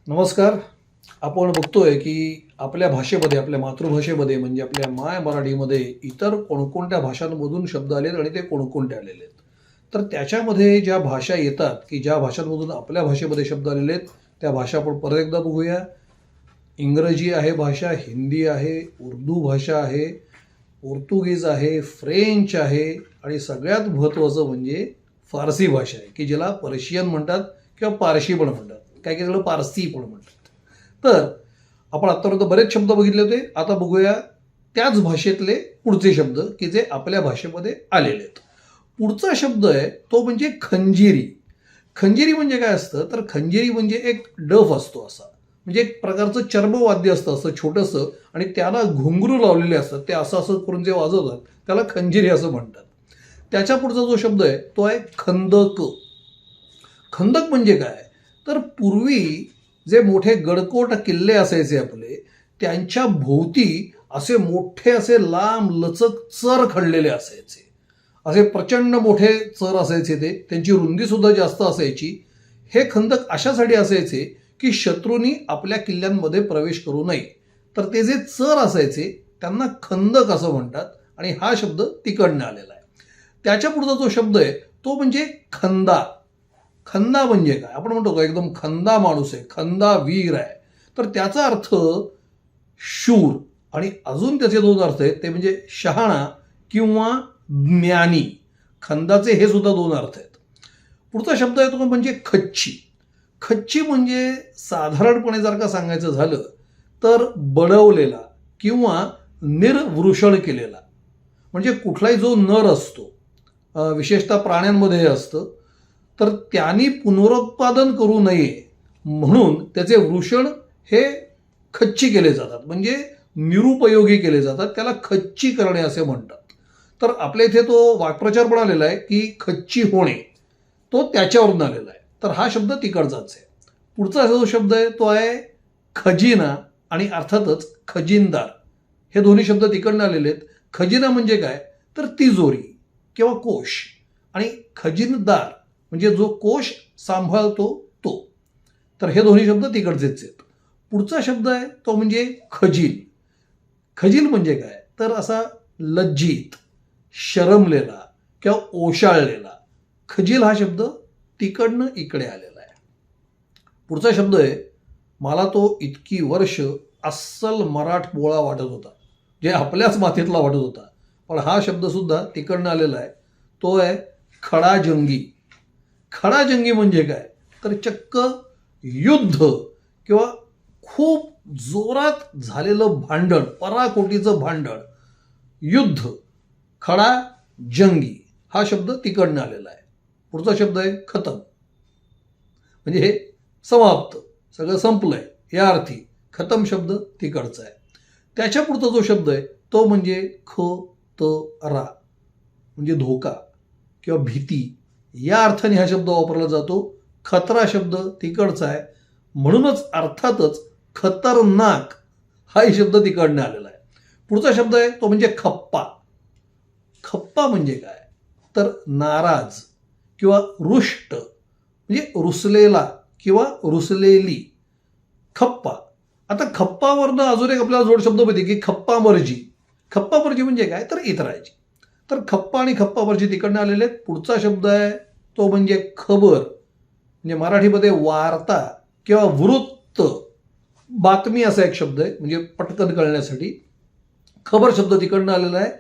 नमस्कार. आपण बघतोय की आपल्या भाषेमध्ये, आपल्या मातृभाषेमध्ये म्हणजे आपल्या माय मराठीमध्ये इतर कोणकोणत्या भाषांमधून शब्द आलेत आणि ते कोणकोणते आलेले आहेत. तर त्याच्यामध्ये ज्या भाषा येतात, की ज्या भाषांमधून आपल्या भाषेमध्ये शब्द आलेले आहेत, त्या भाषा आपण परत एकदा बघूया. इंग्रजी आहे भाषा, हिंदी आहे, उर्दू भाषा आहे, पोर्तुगीज आहे, फ्रेंच आहे आणि सगळ्यात महत्त्वाचं म्हणजे फारसी भाषा आहे, की ज्याला पर्शियन म्हणतात किंवा पारशी पण म्हणतात. काही काही जण पारसी पण म्हणतात. तर आपण आत्तापर्यंत बरेच शब्द बघितले होते. आता बघूया त्याच भाषेतले पुढचे शब्द, की जे आपल्या भाषेमध्ये आलेले आहेत. पुढचा शब्द आहे तो म्हणजे खंजिरी. खंजिरी म्हणजे काय असतं, तर खंजिरी म्हणजे एक डफ असतो असा. म्हणजे एक प्रकारचं चर्मवाद्य असतं असं छोटंसं आणि त्याला घुंगरू लावलेले असतात. ते असं असं करून जे वाजवतात त्याला खंजिरी असं म्हणतात. त्याच्या पुढचा जो शब्द आहे तो आहे खंदक. खंदक म्हणजे काय, तर पूर्वी जे मोठे गडकोट किल्ले असायचे आपले, त्यांच्या भोवती असे मोठे असे लांब लचक चर खणलेले असायचे. असे प्रचंड मोठे चर असायचे, ते त्यांची रुंदी सुद्धा जास्त असायची. हे खंदक अशासाठी असायचे की शत्रूंनी आपल्या किल्ल्यांमध्ये प्रवेश करू नये. तर ते जे चर असायचे त्यांना खंदक असं म्हणतात आणि हा शब्द तिकडनं आलेला आहे. त्याच्या पुढचा जो शब्द आहे तो म्हणजे खंदा. खंदा म्हणजे काय, आपण म्हणतो का एकदम खंदा माणूस आहे, खंदा वीर आहे, तर त्याचा अर्थ शूर. आणि अजून त्याचे दोन अर्थ आहेत, ते म्हणजे शहाणा किंवा ज्ञानी. खंदाचे हे सुद्धा दोन अर्थ आहेत. पुढचा शब्द आहे तो म्हणजे खच्ची. खच्ची म्हणजे साधारणपणे जर का सांगायचं झालं तर बडवलेला किंवा निर्वृषण केलेला. म्हणजे कुठलाही जो नर असतो, विशेषतः प्राण्यांमध्ये हे असतं, तर त्यांनी पुनरुत्पादन करू नये म्हणून त्याचे वृषण हे खच्ची केले जातात, म्हणजे निरुपयोगी केले जातात. त्याला खच्ची करणे असे म्हणतात. तर आपल्या इथे तो वाक्प्रचार पण आलेला आहे की खच्ची होणे, तो त्याच्यावरून आलेला आहे. तर हा शब्द तिकडचाच आहे. पुढचा जो शब्द आहे तो आहे खजिना आणि अर्थातच खजिनदार. हे दोन्ही शब्द तिकडनं आलेले आहेत. खजिना म्हणजे काय, तर तिजोरी किंवा कोश, आणि खजिनदार म्हणजे जो कोश सांभाळतो तो. तर हे दोन्ही शब्द तिकडचेच आहेत. पुढचा शब्द आहे तो म्हणजे खजील. खजील म्हणजे काय, तर असा लज्जित, शरमलेला किंवा ओशाळलेला. खजील हा शब्द तिकडनं इकडे आलेला आहे. पुढचा शब्द आहे, मला तो इतकी वर्ष अस्सल मराठमोळा वाटत होता, जे आपल्याच मातीतला वाटत होता, पण हा शब्द सुद्धा तिकडनं आलेला आहे. तो आहे खडाजंगी. खडाजंगी म्हणजे काय, तर चक्क युद्ध किंवा खूप जोरात झालेलं भांडण, पराकोटीचं भांडण, युद्ध, खडा जंगी हा शब्द तिकडनं आलेला आहे. पुढचा शब्द आहे खतम. म्हणजे हे समाप्त, सगळं संपलंय या अर्थी खतम शब्द तिकडचा आहे. त्याच्या पुढचा जो शब्द आहे तो म्हणजे खतरा, म्हणजे धोका किंवा भीती या अर्थाने हा शब्द वापरला जातो. खतरा शब्द तिकडचा आहे, म्हणूनच अर्थातच खतरनाक हाही शब्द तिकडनं आलेला आहे. पुढचा शब्द आहे तो म्हणजे खप्पा. खप्पा म्हणजे काय, तर नाराज किंवा रुष्ट, म्हणजे रुसलेला किंवा रुसलेली. खप्पा. आता खप्पावरनं अजून एक आपल्याला जोड शब्द माहिती की खप्पामर्जी. खप्पामर्जी म्हणजे काय, तर इतरायची. तर खप्पा आणि खप्पामर्जी तिकडनं आलेले आहेत. पुढचा शब्द आहे तो म्हणजे खबर, म्हणजे मराठीमध्ये वार्ता किंवा वृत्त, बातमी असा एक शब्द आहे, म्हणजे पटकन कळण्यासाठी. खबर शब्द तिकडनं आलेला आहे,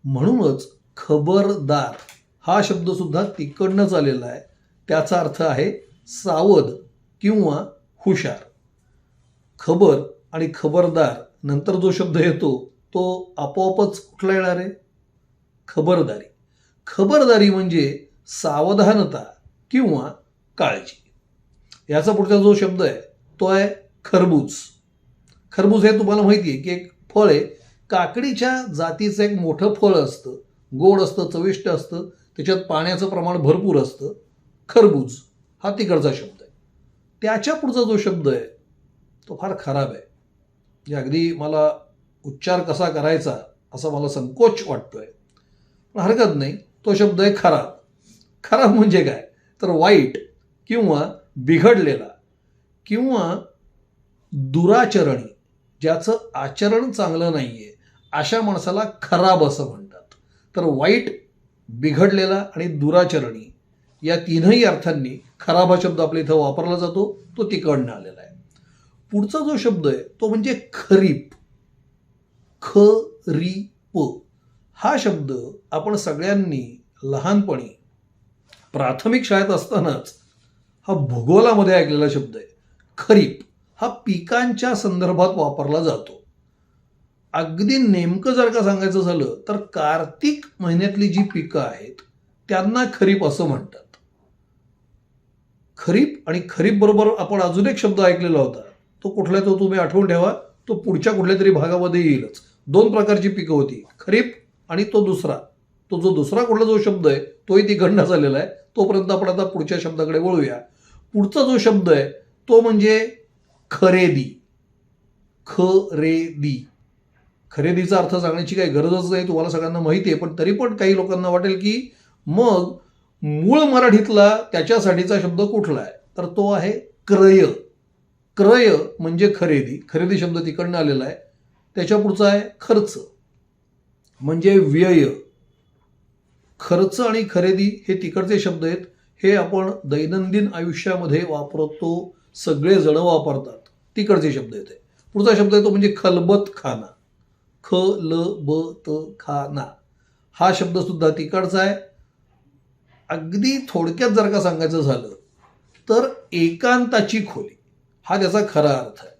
म्हणूनच खबरदार हा शब्द सुद्धा तिकडनंच आलेला आहे. त्याचा अर्थ आहे सावध किंवा हुशार. खबर आणि खबरदार नंतर जो शब्द येतो तो आपोआपच कुठला येणार आहे, खबरदारी. खबरदारी म्हणजे सावधानता किंवा काळजी. याचा पुढचा जो शब्द आहे तो आहे खरबूज. खरबूज हे तुम्हाला माहिती आहे की एक फळ आहे, काकडीच्या जातीचं एक मोठं फळ असतं, गोड असतं, चविष्ट असतं, त्याच्यात पाण्याचं प्रमाण भरपूर असतं. खरबूज हा तिकडचा शब्द आहे. त्याच्या पुढचा जो शब्द आहे तो फार खराब आहे, म्हणजे अगदी मला उच्चार कसा करायचा असा मला संकोच वाटतोय, पण हरकत नाही. तो शब्द आहे खराब. खराब म्हणजे काय, तर वाईट किंवा बिघडलेला किंवा दुराचरणी, ज्याचं आचरण चांगलं नाहीये अशा माणसाला खराब असं म्हणतात. तर वाईट, बिघडलेला आणि दुराचरणी या तीनही अर्थांनी खराब हा शब्द आपल्या इथं वापरला जातो. तो तिकडनं आलेला आहे. पुढचा जो शब्द आहे तो म्हणजे खरीप. खरीप हा शब्द आपण सगळ्यांनी लहानपणी प्राथमिक शाळेत असतानाच हा भूगोलामध्ये ऐकलेला शब्द आहे. खरीप हा पिकांच्या संदर्भात वापरला जातो. अगदी नेमकं जर का सांगायचं झालं तर कार्तिक महिन्यातली जी पिकं आहेत त्यांना खरीप असं म्हणतात. खरीप आणि खरीप बरोबर आपण अजून एक शब्द ऐकलेला होता. तो कुठला, तो तुम्ही आठवून ठेवा. तो पुढच्या कुठल्या तरी भागामध्ये येईलच. दोन प्रकारची पिकं होती, खरीप आणि तो दुसरा. तो जो दुसरा कुठला जो शब्द आहे तोही तिकडनं झालेला आहे. तोपर्यंत आपण आता पुढच्या शब्दाकडे वळूया. पुढचा जो शब्द आहे तो म्हणजे खरेदी. खरेदी, खरेदीचा अर्थ सांगण्याची काही गरजच नाही, तुम्हाला सगळ्यांना माहिती आहे. पण तरी पण काही लोकांना वाटेल की मग मूळ मराठीतला त्याच्यासाठीचा शब्द कुठला आहे, तर तो आहे क्रय. क्रय म्हणजे खरेदी. खरेदी शब्द तिकडनं आलेला आहे. त्याच्या पुढचा आहे खर्च म्हणजे व्यय. खर्च आणि खरेदी हे तिकडचे शब्द आहेत. हे आपण दैनंदिन आयुष्यामध्ये वापरतो, सगळेजण वापरतात, तिकडचे शब्द आहेत. पुढचा शब्द आहे तो म्हणजे खलबतखाना. खलबतखाना हा शब्द सुद्धा तिकडचा आहे. अगदी थोडक्यात जर का सांगायचं झालं तर एकांताची खोली हा त्याचा खरा अर्थ आहे.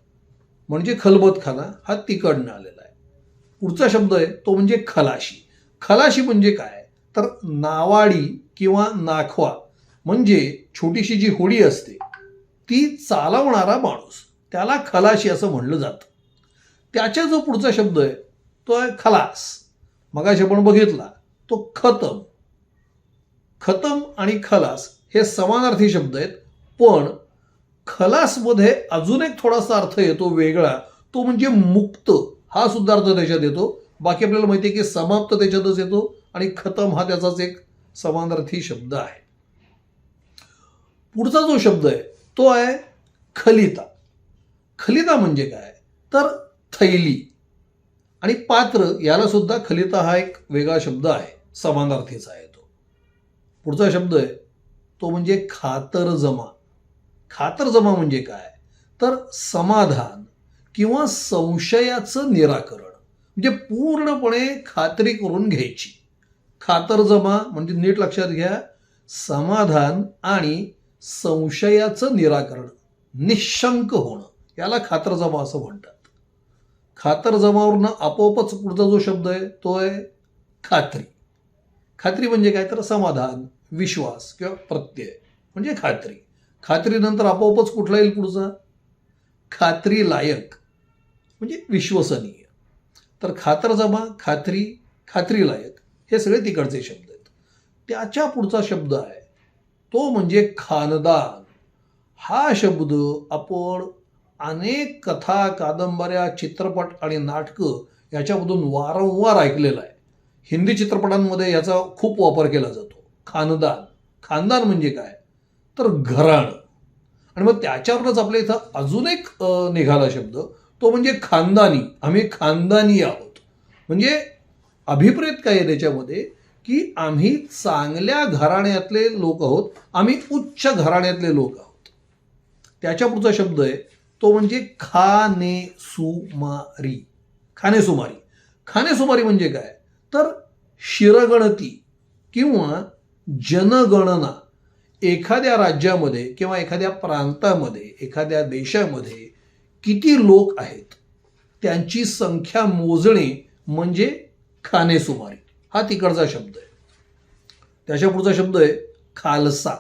म्हणजे खलबतखाना हा तिकडनं आलेला आहे. पुढचा शब्द आहे तो म्हणजे खलाशी. खलाशी म्हणजे काय, तर नावाडी किंवा नाखवा म्हणजे छोटीशी जी होडी असते ती चालवणारा माणूस, त्याला खलाशी असं म्हणलं जातं. त्याच्या जो पुढचा शब्द आहे तो आहे खलास. मगाशी आपण बघितला तो खतम. खतम आणि खलास हे समानार्थी शब्द आहेत. पण खलासमध्ये अजून एक थोडासा अर्थ येतो वेगळा, तो म्हणजे मुक्त. हा सुद्धा अर्थ त्याच्यात येतो. बाकी आपल्याला माहिती आहे की समाप्त त्याच्यातच येतो आणि खतम हा त्याचाच एक समानार्थी शब्द आहे. पुढचा जो शब्द आहे तो आहे खलिता. खलिता म्हणजे काय, तर थैली आणि पात्र याला सुद्धा खलिता हा एक वेगळा शब्द आहे, समानार्थीचा आहे तो. पुढचा शब्द आहे तो म्हणजे खातरजमा. खातरजमा म्हणजे काय, तर समाधान किंवा संशयाचं निराकरण, म्हणजे पूर्णपणे खात्री करून घ्यायची. खातरजमा म्हणजे नीट लक्षात घ्या, समाधान आणि संशयाचं निराकरण, निशंक होणं, याला खातरजमा असं म्हणतात. खातरजमावरनं आपोआपच पुढचा जो शब्द आहे तो आहे खात्री. खात्री म्हणजे काय, तर समाधान, विश्वास किंवा प्रत्यय म्हणजे खात्री. खात्रीनंतर आपोआपच कुठला येईल पुढचा, खात्री लायक म्हणजे विश्वसनीय. तर खातरजमा, खात्री, खात्री लायक हे सगळे तिकडचे शब्द आहेत. त्याच्या पुढचा शब्द आहे तो म्हणजे खानदान. हा शब्द आपण अनेक कथा, कादंबऱ्या, चित्रपट आणि नाटकं याच्यामधून वारंवार ऐकलेला आहे. हिंदी चित्रपटांमध्ये याचा खूप वापर केला जातो. खानदान, खानदान म्हणजे काय, तर घराणं. आणि मग त्याच्यावरच आपल्या इथं अजून एक निघाला शब्द, तो म्हणजे खानदानी. आम्ही खानदानी आहोत. म्हणजे अभिप्रेत काय आहे त्याच्यामध्ये, की आम्ही चांगल्या घराण्यातले लोक आहोत, आम्ही उच्च घराण्यातले लोक आहोत. त्याच्या पुढचा शब्द आहे तो म्हणजे खानेसुमारी. खानेसुमारी, खानेसुमारी म्हणजे काय, तर शिरगणती किंवा जनगणना. एखाद्या राज्यामध्ये किंवा एखाद्या प्रांतामध्ये, एखाद्या देशामध्ये किती लोक आहेत त्यांची संख्या मोजणे म्हणजे खानेसुमारी. हा तिकडचा शब्द आहे. त्याच्या पुढचा शब्द आहे खालसा.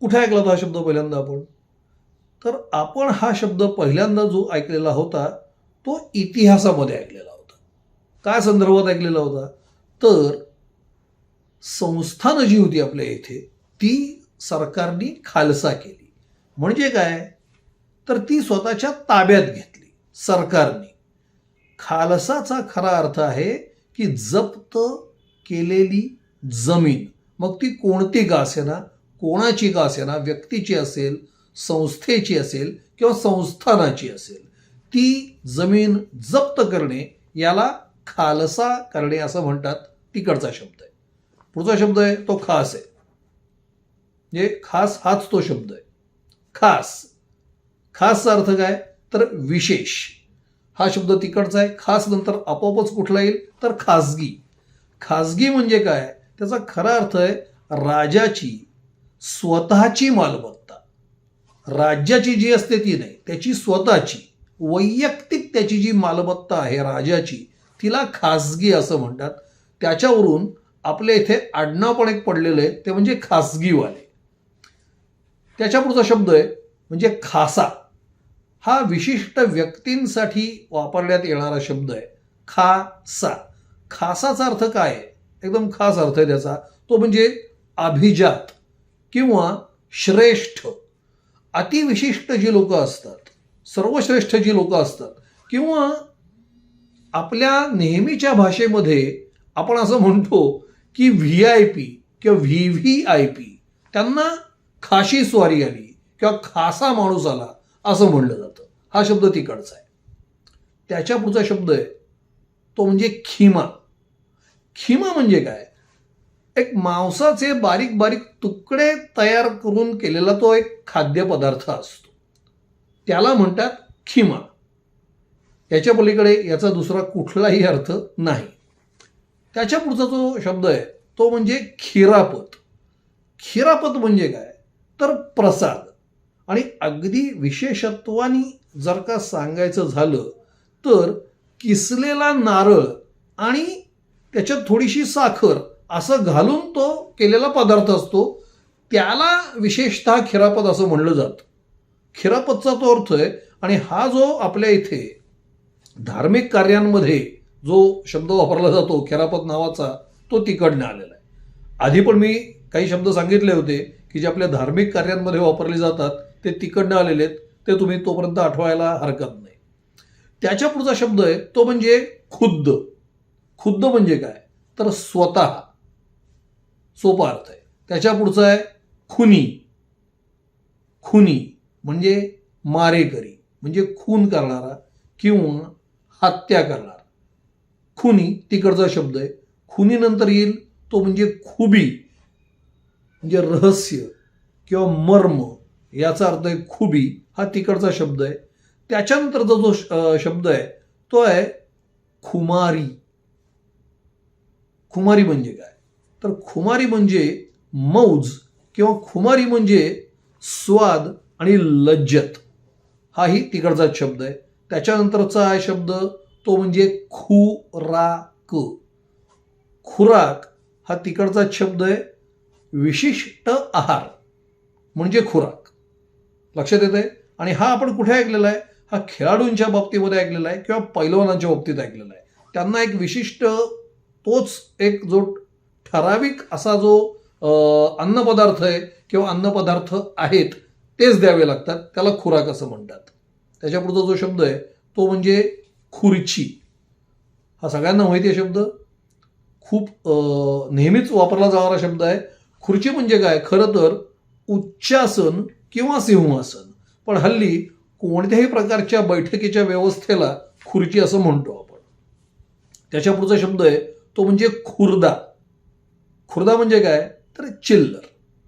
कुठे ऐकला होता हा शब्द पहिल्यांदा आपण, तर आपण हा शब्द पहिल्यांदा जो ऐकलेला होता तो इतिहासामध्ये ऐकलेला होता. काय संदर्भात ऐकलेला होता, तर संस्थानं जी होती आपल्या इथे ती सरकारने खालसा केली. म्हणजे काय, तर ती स्वतःच्या ताब्यात घेतली सरकारने. खालसाचा खरा अर्थ आहे की जप्त केलेली जमीन, मग ती कोणती का असेना, कोणाची का असेना, व्यक्तीची असेल, संस्थेची असेल किंवा संस्थानाची असेल ती जमीन जप्त करणे याला खालसा करणे असं म्हणतात. तिकडचा शब्द आहे. पुढचा शब्द आहे तो खास आहे. म्हणजे खास हाच तो शब्द आहे. खास, खासचा अर्थ काय तर विशेष. हा शब्द तिकडचा आहे. खास नंतर आपोआपच कुठला येईल तर खासगी. खासगी म्हणजे काय, त्याचा खरा अर्थ आहे राजाची स्वतःची मालमत्ता. राज्याची जी असते ती नाही, त्याची स्वतःची वैयक्तिक त्याची जी मालमत्ता आहे राजाची तिला खासगी असं म्हणतात. त्याच्यावरून आपल्या इथे आडनाव पण एक पडलेलं आहे ते म्हणजे खासगीवाले. त्याच्या पुढचा शब्द आहे म्हणजे खासा. हा विशिष्ट व्यक्तींसाठी वापरण्यात येणारा शब्द आहे. खासा. खासाचा अर्थ काय आहे, एकदम खास अर्थ आहे त्याचा. तो म्हणजे अभिजात किंवा श्रेष्ठ, अतिविशिष्ट जी लोक असतात, सर्वश्रेष्ठ जी लोक असतात, किंवा आपल्या नेहमीच्या भाषेमध्ये आपण असं म्हणतो की VIP किंवा VVIP, त्यांना खाशी स्वारी आली किंवा खासा माणूस आला असं म्हणलं जातं. हा शब्द तिकडचा आहे. त्याच्या पुढचा शब्द आहे तो म्हणजे खिमा. खिमा म्हणजे काय, एक मांसाचे बारीक बारीक तुकडे तयार करून केलेला तो एक खाद्यपदार्थ असतो, त्याला म्हणतात खिमा. याच्या पलीकडे याचा दुसरा कुठलाही अर्थ नाही. त्याच्या पुढचा जो शब्द आहे तो म्हणजे खिरापत. खिरापत म्हणजे काय तर प्रसाद. आणि अगदी विशेषत्वाने जर का सांगायचं झालं तर किसलेला नारळ आणि त्याच्यात थोडीशी साखर असं घालून तो केलेला पदार्थ असतो, त्याला विशेषतः खिरापत असं म्हणलं जातं. खिरापतचा तो अर्थ आहे. आणि हा जो आपल्या इथे धार्मिक कार्यांमध्ये जो शब्द वापरला जातो खिरापत नावाचा, तो तिकडनं आलेला आहे. आधी पण मी काही शब्द सांगितले होते की जे आपल्या धार्मिक कार्यांमध्ये वापरले जातात ते तिकडनं आलेले आहेत. ते तुम्ही तोपर्यंत आठवायला हरकत नाही. त्याच्या पुढचा शब्द आहे तो म्हणजे खुद्द. खुद्द म्हणजे काय तर स्वतः, सोपा अर्थ आहे. त्याच्या पुढचा आहे खुनी. खुनी म्हणजे मारेकरी, म्हणजे खून करणारा किंवा हत्या करणारा. खुनी तिकडचा शब्द आहे. खुनी नंतर येईल तो म्हणजे खुबी, म्हणजे रहस्य किंवा मर्म याचा अर्थ आहे खुबी. हा तिकडचा शब्द आहे. त्याच्यानंतरचा जो शब्द आहे तो आहे खुमारी. खुमारी म्हणजे काय तर खुमारी म्हणजे मौज किंवा खुमारी म्हणजे स्वाद आणि लज्जत. हाही तिकडचा शब्द आहे. त्याच्यानंतरचा आहे शब्द तो म्हणजे खुराक. खुराक हा तिकडचा शब्द आहे. विशिष्ट आहार म्हणजे खुराक. लक्षात येते. आणि हा आपण कुठे ऐकलेला आहे, हा खेळाडूंच्या बाबतीमध्ये ऐकलेला आहे किंवा पैलवानांच्या बाबतीत ऐकलेला आहे. त्यांना एक विशिष्ट तोच एक जो ठराविक असा जो अन्नपदार्थ आहे किंवा अन्नपदार्थ आहेत तेच द्यावे लागतात, त्याला खुराक असं म्हणतात. त्याच्या पुढचा जो शब्द आहे तो म्हणजे खुर्ची. हा सगळ्यांना माहिती आहे शब्द, खूप नेहमीच वापरला जाणारा शब्द आहे. खुर्ची म्हणजे काय खरं तर उच्चासन किंवा सिंहासन, पण हल्ली कोणत्याही प्रकारच्या बैठकीच्या व्यवस्थेला खुर्ची असं म्हणतो आपण. त्याच्या पुढचा शब्द आहे तो म्हणजे खुर्दा. खुर्दा म्हणजे काय तर चिल्लर,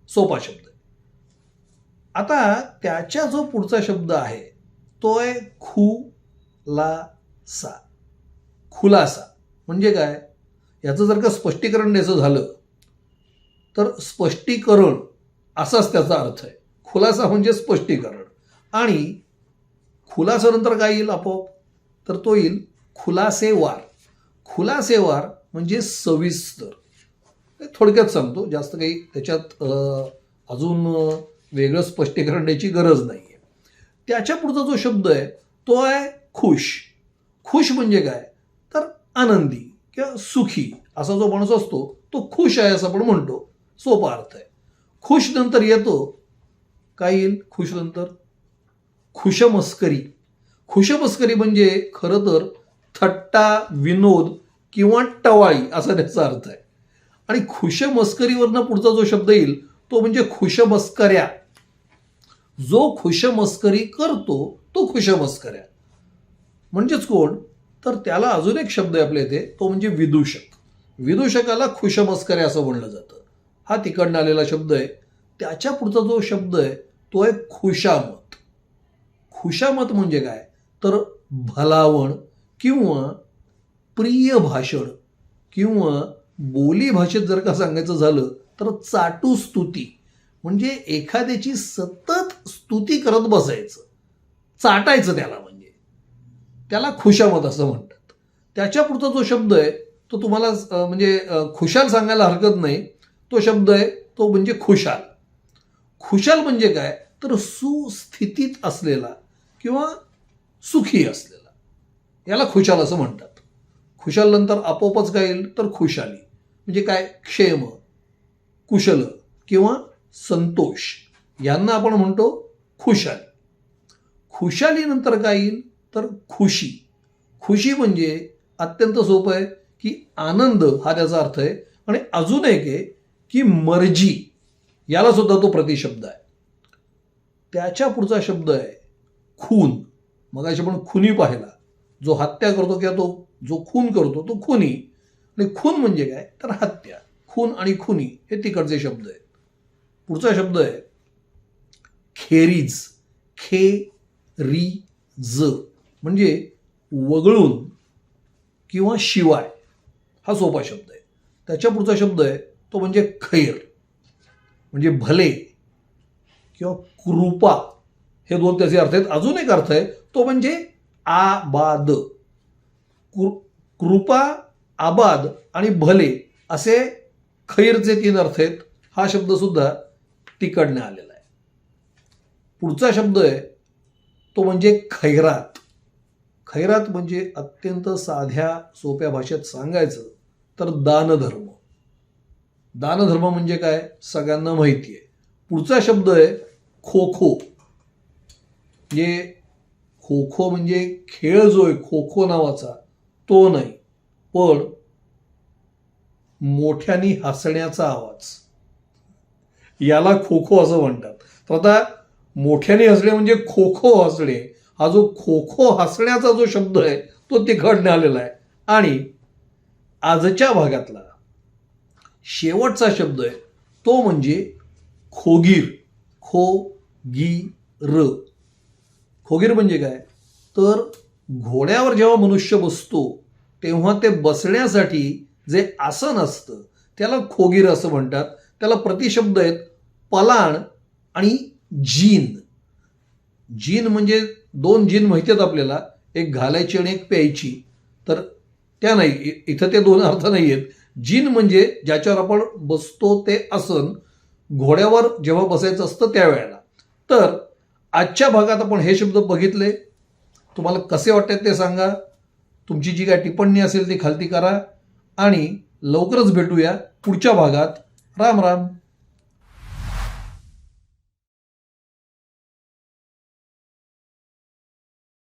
सोपा शब्द आहे. आता त्याच्या जो पुढचा शब्द आहे तो आहे खुलासा. खुलासा म्हणजे काय, याचं जर का स्पष्टीकरण द्यायचं झालं तर स्पष्टीकरण असाच त्याचा अर्थ आहे. खुलासा म्हणजे स्पष्टीकरण. आणि खुलासानंतर काय येईल आपोआप तर तो येईल खुलासेवार. खुलासेवार म्हणजे सविस्तर. थोडक्यात सांगतो, जास्त काही त्याच्यात अजून वेगळं स्पष्टीकरण द्यायची गरज नाही आहे. त्याच्या पुढचा जो शब्द आहे तो आहे खुश. खुश म्हणजे काय तर आनंदी किंवा सुखी असा जो माणूस असतो तो खुश आहे असं आपण म्हणतो, सोपा अर्थ आहे. खुश नंतर येतो काय येईल खुश नंतर खुशमस्करी. खुशमस्करी म्हणजे खरं तर थट्टा, विनोद किंवा टवाळी असा त्याचा अर्थ आहे. आणि खुशमस्करीवरनं पुढचा जो शब्द येईल तो म्हणजे खुशमस्कऱ्या. जो खुशमस्करी करतो तो खुशमस्कऱ्या. म्हणजेच कोण? तर त्याला अजून एक शब्द आहे आपल्या इथे, तो म्हणजे विदूषक. विदूषकाला खुशमस्कऱ्या असं म्हणलं जातं. हा तिकडनं आलेला शब्द आहे. त्याच्या पुढचा जो शब्द आहे तो आहे खुशामत. खुशामत म्हणजे काय? तर भलावण किंवा प्रिय भाषण किंवा बोली भाषेत जर का सांगायचं झालं तर चाटू स्तुती. म्हणजे एखाद्याची सतत स्तुती करत बसायचं, चाटायचं त्याला, म्हणजे त्याला खुशामत असं म्हणतात. त्याच्या पुढचा जो शब्द आहे तो तुम्हाला खुशाल सांगायला हरकत नाही. तो शब्द आहे तो म्हणजे खुशाल. खुशाल म्हणजे काय? तर सुस्थितीत असलेला किंवा सुखी असलेला, याला खुशाल असं म्हणतात. खुशाल नंतर आपोआपच काय येईल? तर खुशाली. म्हणजे काय? क्षेम, कुशल किंवा संतोष, यांना आपण म्हणतो खुशाली. खुशाली नंतर काय येईल? तर खुशी. खुशी म्हणजे अत्यंत सोपं आहे की आनंद हा त्याचा अर्थ आहे. आणि अजून एक आहे की मर्जी, याला सुद्धा तो प्रतिशब्द आहे. त्याच्या पुढचा शब्द आहे खून. मगाशी आपण खुनी पाहिला, जो हत्या करतो किंवा तो जो खून करतो तो खुनी. आणि खून म्हणजे काय? तर हत्या. खून आणि खुनी हे तिकडचे शब्द आहेत. पुढचा शब्द आहे खेरीज. ज म्हणजे वगळून किंवा शिवाय, हा सोपा शब्द आहे. त्याच्या पुढचा शब्द आहे तो म्हणजे खैर, म्हणजे भले किंवा कृपा. हे दोन त्याचे अर्थ आहेत. अजून एक अर्थ आहे तो म्हणजे आबाद. कृपा, आबाद आणि भले असे खैरचे 3 अर्थ आहेत. हा शब्द सुद्धा तिकडनं आलेला आहे. पुढचा शब्द आहे तो म्हणजे खैरात. खैरात म्हणजे अत्यंत साध्या सोप्या भाषेत सांगायचं तर दानधर्म. दानधर्म म्हणजे काय? सगळ्यांना माहिती आहे. पुढचा शब्द आहे खो खो. म्हणजे खो खो म्हणजे खेळ जो आहे खो खो नावाचा तो नाही, पण मोठ्याने हसण्याचा आवाज, याला खो खो असं म्हणतात. तर आता मोठ्याने हसणे म्हणजे खो खो हसणे. हा जो खो खो हसण्याचा जो शब्द आहे तो तिकडनं आलेला आहे. आणि आजच्या भागातला शेवटचा शब्द आहे तो म्हणजे खोगीर. खोगीर म्हणजे काय? तर घोड्यावर जेव्हा मनुष्य बसतो तेव्हा ते बसण्यासाठी जे आसन असतं त्याला खोगीर असं म्हणतात. त्याला प्रतिशब्द आहेत पलाण आणि जीन. जीन म्हणजे 2 जीन माहिती आहेत आपल्याला, एक घालायची आणि एक प्यायची. तर त्या नाही, इथं ते 2 अर्थ नाही आहेत. जीन म्हणजे ज्याच्यावर आपण बसतो ते आसन, घोड्यावर जेव्हा बसायचं असतं त्यावेळेला. तर आजच्या भागात आपण हे शब्द बघितले. तुम्हाला कसे वाटतात ते सांगा. तुमची जी काय टिप्पणी असेल ती खालती करा. आणि लवकरच भेटूया पुढच्या भागात. राम राम.